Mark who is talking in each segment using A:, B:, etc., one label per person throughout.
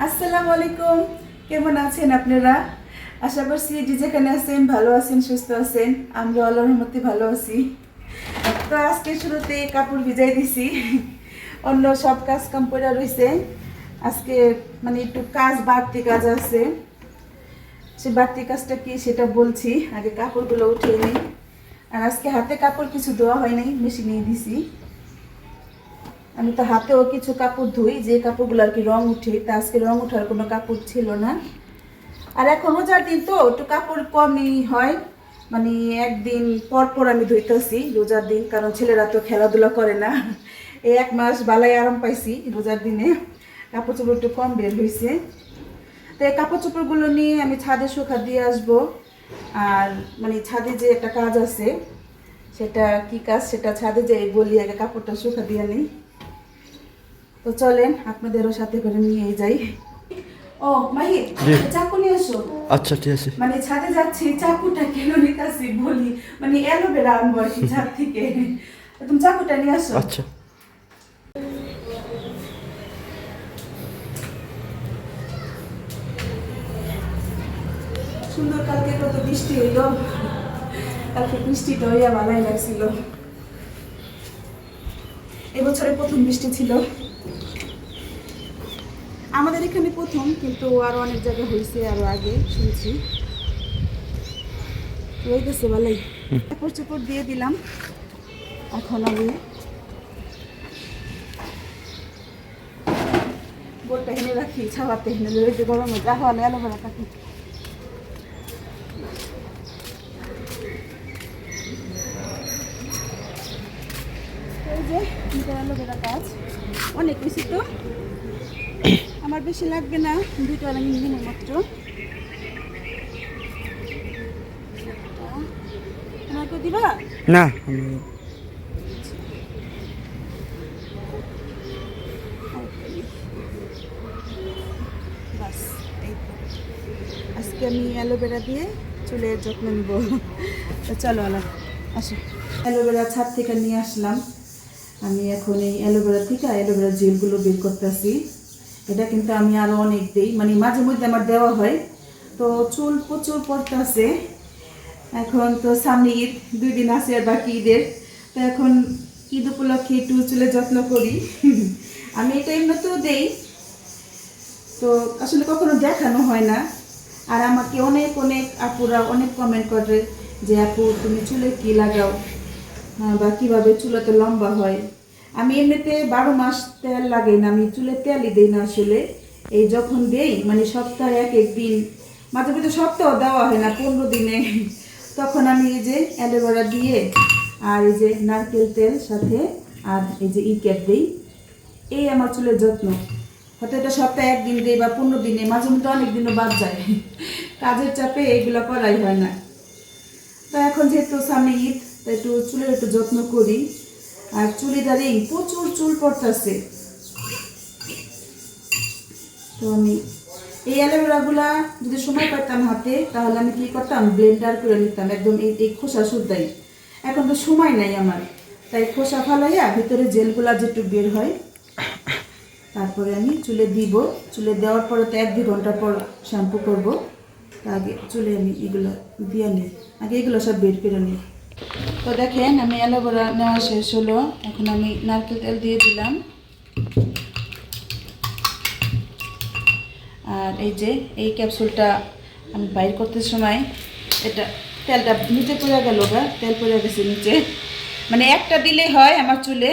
A: আসসালামু আলাইকুম, কেমন আছেন আপনারা? আশা করছি যে যেখানে আছেন ভালো আছেন, সুস্থ আছেন। আমরা আল্লাহর রহমতে ভালো আছি। তো আজকে শুরুতে কাপড় ভিজাই দিছি, অন্য সব কাজ কাম করে রয়েছে। আজকে মানে একটু বাড়তি কাজ আছে, সে বাড়তি কাজটা কি সেটা বলছি। আগে কাপড়গুলো উঠিয়ে নিই। আর আজকে হাতে কাপড় কিছু ধোয়া হয় নাই, মেশিনে দিছি। আমি তো হাতেও কিছু কাপড় ধুই, যে কাপড়গুলো আর কি রং উঠে, তা আজকে রং ওঠার কোনো কাপড় ছিল না। আর এখন রোজার দিন তো একটু কাপড় কমই হয়, মানে একদিন পর পর আমি ধুইতেছি রোজার দিন, কারণ ছেলেরা তো খেলাধুলা করে না। এই এক মাস বালাই আরাম পাইছি রোজার দিনে, কাপড় চোপড় একটু কম বের হয়েছে। তো এই কাপড় চোপড়গুলো নিয়ে আমি ছাদে শুকা দিয়ে আসবো। আর মানে ছাদে যে একটা কাজ আছে, সেটা কি কাজ সেটা ছাদে যে বলি, আগে কাপড়টা শুকা দিয়ে নিই। তো চলেন আপনাদেরও সাথে করে নিয়ে যাই। ও মাহি, চাকু নিয়ে এসো।
B: আচ্ছা ঠিক আছে।
A: মানে ছাদে যাচ্ছি, চাকুটা কেন নিতেছি বলি, মানে অ্যালোভেরা আনবো আর কি ছাদ থেকে। তুমি চাকুটা নিয়ে আসো।
B: আচ্ছা
A: সুন্দর, কালকে কত বৃষ্টি হইলো, কালকে বৃষ্টিটা হইয়া ভালোই লাগছিল। এবছরে প্রথম বৃষ্টি ছিল আমাদের এখানে, প্রথম, কিন্তু আরো অনেক জায়গায় হয়েছে, আরো আগে শুনছি। হয়ে গেছে ভালোই। কাপড় চোপড় দিয়ে দিলাম। এখন আমি বোর্ডটা হেনে রাখি, ছাওয়াতে হেনে রয়েছে গরমে, যা হলে অ্যালোভেরা কাটি। এই যে অ্যালোভেরা গাছ অনেক বেশি, তো আমার বেশি লাগবে না, দুইটা আমি নিব মাত্র। তোমাকে দিবা
B: না
A: বাস, এই তো। আজকে আমি অ্যালোভেরা দিয়ে চুলের যত্ন নিব। তো চলো আসো, অ্যালোভেরা ছাদ থেকে নিয়ে আসলাম। আমি এখন এই অ্যালোভেরা থেকে অ্যালোভেরা জেলগুলো বের করতেছি। এটা কিন্তু আমি আরও অনেক দিই, মানে মাঝে মধ্যে আমার দেওয়া হয়। তো চুল প্রচুর পড়তেছে, এখন তো সামনে ঈদ, 2 দিন আছে আর বাকি ঈদের। তো এখন ঈদ উপলক্ষে একটু চুলের যত্ন করি। আমি এটা এমনিতেও দেই, তো আসলে কখনো দেখানো হয় না। আর আমাকে অনেক অনেক আপুরা অনেক কমেন্ট করে যে আপু তুমি চুলে কি লাগাও, বা কীভাবে চুলেতে লম্বা হয়। আমি এমনিতে 12 মাস তেল লাগাই না, আমি চুলে তেলই দিই না আসলে। এই যখন দেই মানে সপ্তাহে এক এক দিন, মাঝে মধ্যে সপ্তাহ দেওয়া হয় না, 15 দিনে, তখন আমি এই যে অ্যালোভেরা দিয়ে আর এই যে নারকেল তেল সাথে আর এই যে ক্যাপ দিই। এই আমার চুলের যত্ন। হয়তো এটা সপ্তাহে একদিন দিই বা 15 দিনে, মাঝে মধ্যে অনেক দিনও বাদ যায়, কাজের চাপে এইগুলো করাই হয় না। তো এখন যেহেতু সামনে ঈদ, তো একটু চুলের একটু যত্ন করি। আর চুলে দাঁড়িয়ে প্রচুর চুল পড়তেছে। তো আমি এই অ্যালোভেরাগুলা যদি সময় পাইতাম হাতে, তাহলে আমি কি করতাম, ব্লেন্ডার করে নিতাম একদম, এই খোসা শুদ্ধাই। এখন তো সময় নাই আমার, তাই খোসা ফালাইয়া ভিতরে জেলগুলা যেটু বের হয়, তারপরে আমি চুলে দিব। চুলে দেওয়ার পরে তো 1-2 ঘন্টা পর শ্যাম্পু করব। আগে চুলে আমি এগুলো দিয়ে নিই, আগে এগুলো সব বের করে নিই। তো দেখেন আমি অ্যালোভেরা নেওয়া শেষ হলো, এখন আমি নারকেল তেল দিয়ে দিলাম। আর এই যে এই ক্যাপসুলটা আমি বাইর করতে সময় এটা তেলটা নিচে পড়ে গেল, তেল পড়ে গেছে নিচে, মানে একটা দিলেই হয় আমার চুলে।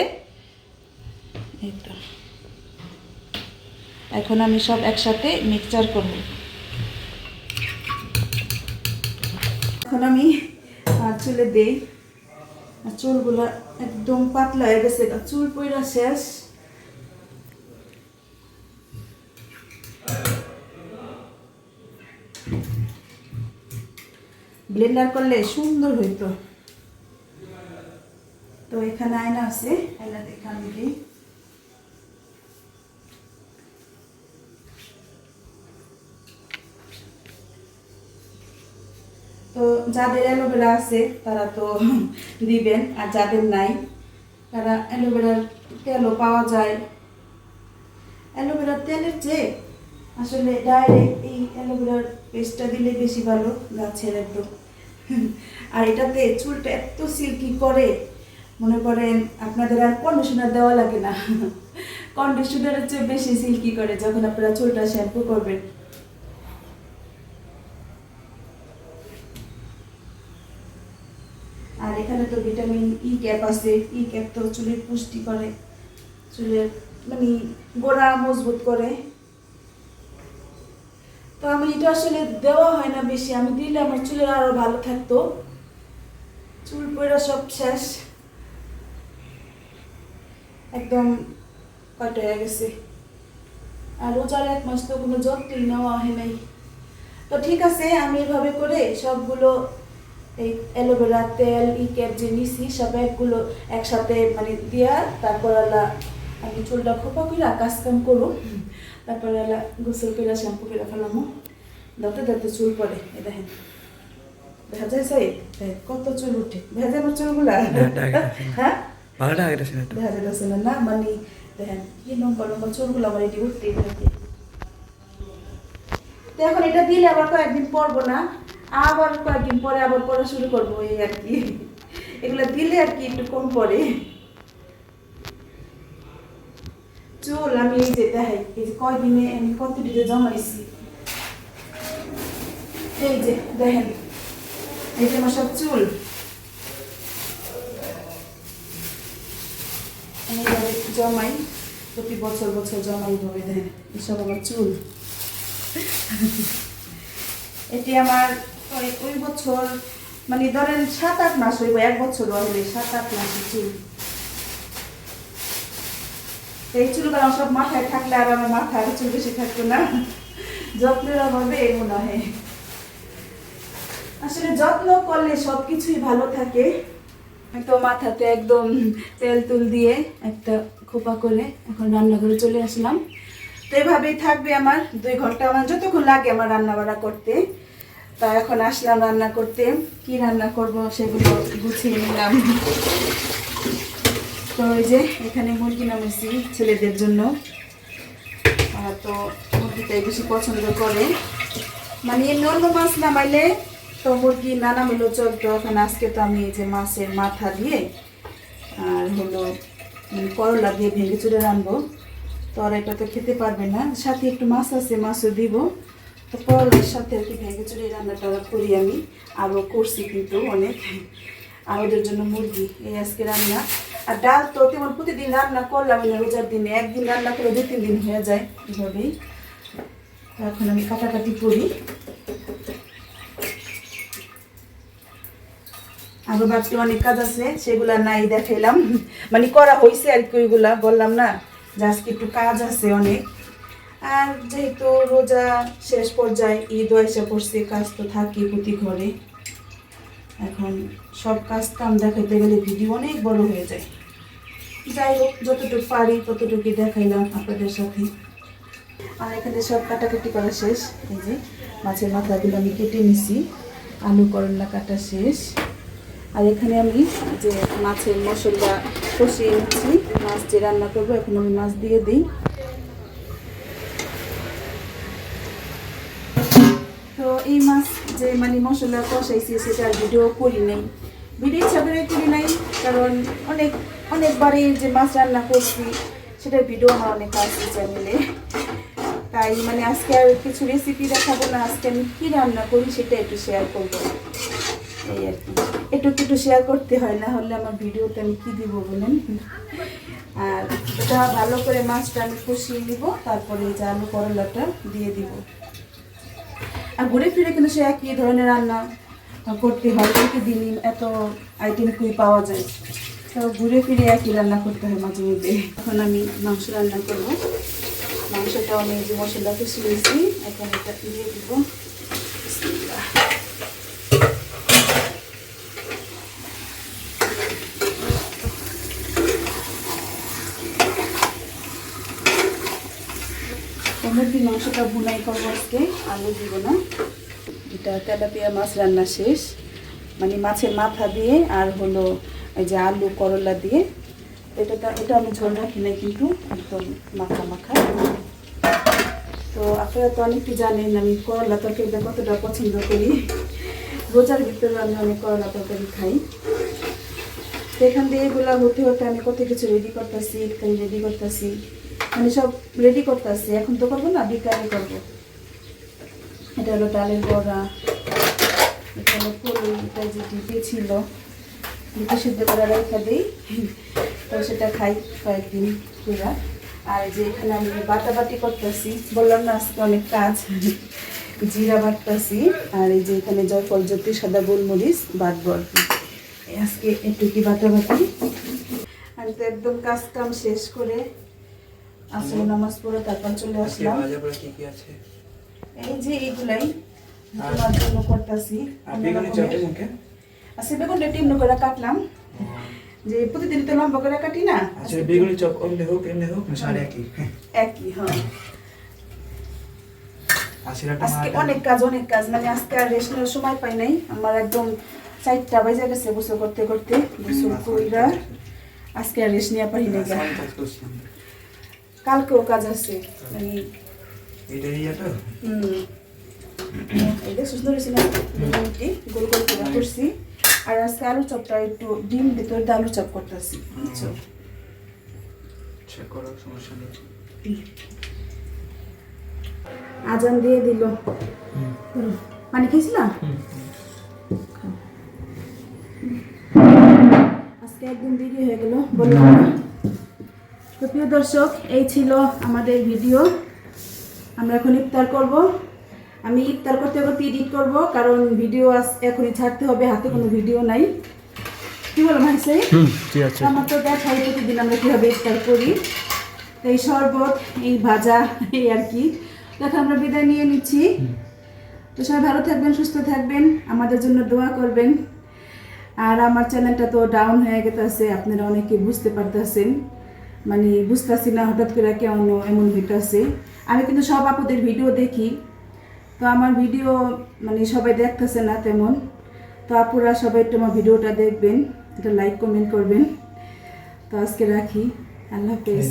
A: এই তো এখন আমি সব একসাথে মিক্সচার করব। এখন আমি চুলে দেই, চুলগুলো একদম পাতলা হয়ে গেছে, চুল পইরা শেষ। ব্লেন্ডার করলে সুন্দর হইতো। তো এখানে আয়না আছে, আয়না দেখে আমি দিই। তো যাদের অ্যালোভেরা আছে তারা তো দিবেন, আর যাদের নাই তারা অ্যালোভেরার তেলও পাওয়া যায়। অ্যালোভেরার তেলের চেয়ে আসলে ডাইরেক্ট এই অ্যালোভেরার পেস্টটা দিলে বেশি ভালো গাছের একদম। আর এটাতে চুলটা এত সিল্কি করে, মনে করেন আপনাদের আর কন্ডিশনার দেওয়া লাগে না। কন্ডিশনারের চেয়ে বেশি সিল্কি করে যখন আপনারা চুলটা শ্যাম্পু করবেন। আর এখানে তো ভিটামিন ই ক্যাপ আছে, ই ক্যাপ তো চুলের পুষ্টি করে, চুলের মানে গোড়া মজবুত করে। তো আমি এটা আসলে দেওয়া হয় না বেশি, আমি দিলে আমার চুলের আরো ভালো থাকতো। চুল পড়া সব শেষ, একদম কাট হয়ে গেছে। আর রোজার 1 মাস তো কোনো যত্নই নেওয়া হয় নাই। তো ঠিক আছে, আমি এভাবে করে সবগুলো এই অ্যালোভেরা তেল ই ক্যাপ যে নিছি সব একগুলো একসাথে মানে দিয়া, তারপর আমি চুলটা খোপা করে কাজ কাম করবো, তারপরে গোসল করে শ্যাম্পু করে ফেলামো। দাঁতে দাঁতে চুল পড়ে, এই দেখেন দেখা যায় সাই কত চুল উঠে, দেখা যায় আমার চুলগুলা। হ্যাঁ দেখা যাচ্ছে না, মানে দেখেন কি লম্বা লম্বা চুলগুলো আমার এটি উঠতেই থাকে। তো এখন এটা দিলে আবার কয়েকদিন পরবো না, আবার কয়েকদিন পরে আবার পড়া শুরু করবো, এই আর কি। এগুলো দিলে আর কি একটু কম পড়ে চুল। আমি এই যে দেখাই, এই যে কয়দিনে আমি কত দিনে জমাইছি, এই যে দেখেন, এই যে আমার সব চুল এইভাবে জমাই, প্রতি বছর বছর জমাই ভাবে। দেখেন এসব আমার চুল। এটি আমার ওই বছর মানে ধরেন 7-8 মাস হইব, 1 বছর হলে 7-8 মাসের চুল। এই চুলগুলো সব মাথায় থাকলে আর আমার মাথায় চুল বেশি থাকতো না, যত্নের অভাবে এই মনে হয়। আসলে যত্ন করলে সবকিছুই ভালো থাকে। তো মাথাতে একদম তেল তুল দিয়ে একটা খোপা করে এখন রান্নাঘরে চলে আসলাম। তো এভাবেই থাকবে আমার 2 ঘন্টা, আমার যতক্ষণ লাগে আমার রান্না বান্না করতে। তা এখন আসলাম রান্না করতে, কি রান্না করব সেগুলো গুছিয়ে নিলাম। তো ওই যে এখানে মুরগি নামেছি ছেলেদের জন্য, তো মুরগিটাই বেশি পছন্দ করে, মানে অন্য মাছ নামাইলে তো মুরগি না নামাইলেও চলতো। এখন আজকে তো আমি এই যে মাছের মাথা দিয়ে আর হলো করলা দিয়ে ভেঙে চুড়ে রানবো। তো আর এটা তো খেতে পারবে না, সাথে একটু মাছ আছে, মাছও দিব। তো করলার সাথে আর কি ভেঙে চুড়ে রান্নাটা করি আমি, আরও করছি কিন্তু অনেক। আর ওদের জন্য মুরগি, এই আজকে রান্না। আর ডাল তো তেমন প্রতিদিন রান্না করলাম না, রোজার দিনে একদিন রান্না করে 2-3 দিন হয়ে যায় এভাবেই। এখন আমি কাটাকাটি করি। আরো বাকি অনেক কাজ আছে, সেগুলা নাই দেখাইলাম, মানে করা হয়েছে আর কি, ওইগুলা বললাম না যে আজকে একটু কাজ আছে অনেক। আর যেহেতু রোজা শেষ পর্যায়ে, ঈদ এসে পড়ছে, কাজ তো থাকি প্রতি ঘরে। এখন সব কাজ কাম দেখাইতে গেলে ভিডিও অনেক বড় হয়ে যায়। যাই হোক, যতটুকু পারি ততটুকুই দেখাইলাম আপনাদের সাথে। আর এখানে সব কাটাকাটি করা শেষ, এই যে মাছের মাথাগুলো আমি কেটে নিছি, আলু করলা কাটা শেষ। আর এখানে আমি যে মাছের মশলা কষিয়ে নিচ্ছি, মাছ যে রান্না করবো এখন আমি মাছ দিয়ে দিই। তো এই মাছ যে মানে মশলা কষাইছি সেটার ভিডিও করি নাই, ভিডিও ইচ্ছা করে করি নাই, কারণ অনেকবারই যে মাছ রান্না করছি সেটার ভিডিও আমার অনেক আছে চ্যানেলে। তাই মানে আজকে আর কিছু রেসিপি দেখাবো না, আজকে আমি কী রান্না করি সেটা একটু শেয়ার করবো, এই আর কি। একটু শেয়ার করতে হয়, না হলে আমার ভিডিওতে আমি কী দিব বলেন। আর এটা ভালো করে মাছটা আমি কষিয়ে নিব, তারপরে এই যে আলু করলাটা দিয়ে দিব। আর ঘুরে ফিরে কিন্তু সে একই ধরনের রান্না করতে হয়, প্রতিদিনই এত আইটেম খুবই পাওয়া যায়, তো ঘুরে ফিরে একই রান্না করতে হয় মাঝে মধ্যে। এখন আমি মাংস রান্না করবো, মাংসটা আমি যে মশলা কষিয়েছি এখন এটা দিয়ে দিব। মুরগির মাংসটা ভুনাই করবো আজকে, আলু দিব না। এটা তেলাপিয়া মাছ রান্না শেষ, মানে মাছের মাথা দিয়ে আর হলো এই যে আলু করলা দিয়ে। এটা আমি ঝোল রাখি নাই কিন্তু, একদম মাখা মাখা। তো আপনারা তো অনেকে জানেন আমি করলা তরকারিটা কতটা পছন্দ করি। রোজার ভিতরে আমি অনেক করলা তরকারি খাই। তো এখান দিয়ে এগুলো হতে হতে আমি কত কিছু রেডি করতেছি, ইফতারি রেডি করতেছি, মানে সব রেডি করতেছি। এখন তো করবো না, বিকালে করবো। এটা হলো ডালের বড়া, এটা হলো পুরি, এটা যে ডিপে ছিল ডিপে সিদ্ধ করে রেখে দিই, তো সেটা খাই কয়েকদিন পুরা। আর যে এখানে আমি বাটাবাটি করতেছি, বললাম না আজকে অনেক কাজ, জিরা বাটতেছি। আর এই যে এখানে জয়ফল জ্যোতি, সাদা গোলমরিচ বাটবো আর কি। আজকে একটু কি বাটাবাটি। আমি তো একদম কাজ কাম শেষ করে আসলে নামাজ পড়ে তারপর চলে আসলাম। এই যে এইগুলাই তোমার জন্য করতেছি। আচ্ছা, বেগুনটা টিমনো করে কাটলাম, যে প্রতিদিন তো লম্বা করে কাটি না।
B: আচ্ছা, বেগুনি চপ অমলে হোক এমনি হোক না সাড়ে একই?
A: একই, হ্যাঁ। আজকে অনেক কাজ, মানে আজকে আর রেস্ট নেওয়ার সময় পাই নাই। আমার একদম 4টা বাজে গেছে গোসল করতে করতে। গোসল কইরা আজকে আর রেস্ট নেওয়া পারি নাই। কালকেও কাজ আছে, মানে এটা সুন্দর হয়েছে না, গোল গোল করে করছি। আর আজকে আলু চপটা একটু ডিম ভিতরে আলু চপ করতেছি। আজান দিয়ে দিল, পানি খাইছিলাম। আজকে একদিন দেরি হয়ে গেল, বললাম না। তো প্রিয় দর্শক, এই ছিল আমাদের ভিডিও। আমরা এখন ইফতার করব। আমি ইফতার করতে করতে এডিট করব, কারণ ভিডিও এখনই ছাড়তে হবে, হাতে কোনো ভিডিও নাই। কি বলো মাইসে? আমার তো দেখাই প্রতিদিন আমরা কীভাবে ইফতার করি। এই শরবত, এই ভাজা, এই আর কি। দেখো আমরা বিদায় নিয়ে নিচ্ছি। তো সবাই ভালো থাকবেন, সুস্থ থাকবেন, আমাদের জন্য দোয়া করবেন। আর আমার চ্যানেলটা তো ডাউন হয়ে গেছে, আপনারা অনেকে বুঝতে পারতেছেন, মানে বুঝতেছি না হঠাৎ করে কেমন এমন হইতেছে। আমি কিন্তু সব আপুদের ভিডিও দেখি, তো আমার ভিডিও মানে সবাই দেখতেছে না তেমন। তো আপুরা সবাই একটু আমার ভিডিওটা দেখবেন, এটা লাইক কমেন্ট করবেন। তো আজকে রাখি, আল্লাহ হাফেজ।